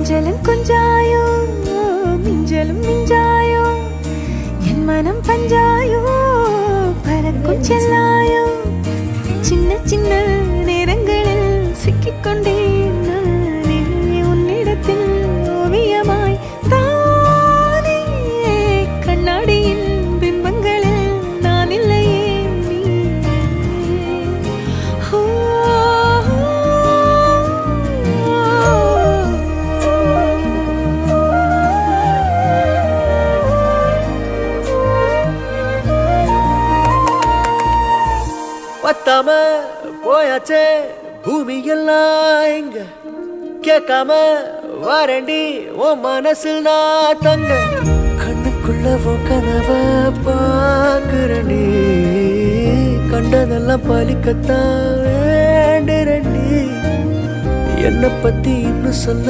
கொஞ்சலும் கொஞ்சாயோ மிஞ்சலும் மிஞ்சாயோ என் மனம் பஞ்சாயோ பறக்கும் செல்லாயோ சின்ன சின்ன நேரங்களில் சிக்கிக்கொண்டேன் நானே உன்னிடத்தில் ஓவியமாய் தானே கண்ணாடியின் பிம்பங்களில் நான் இல்லையே நீ பத்தாம போயாச்சே பூமி எல்லாம் இங்க கேட்காம வாரண்டி உன் மனசில் நான் தங்க கண்ணுக்குள்ள உன் கனவ பாக்குறண்டி கண்டதெல்லாம் பலிக்கத்தான் வேண்டுறண்டி என்னை பத்தி இன்னும் சொல்ல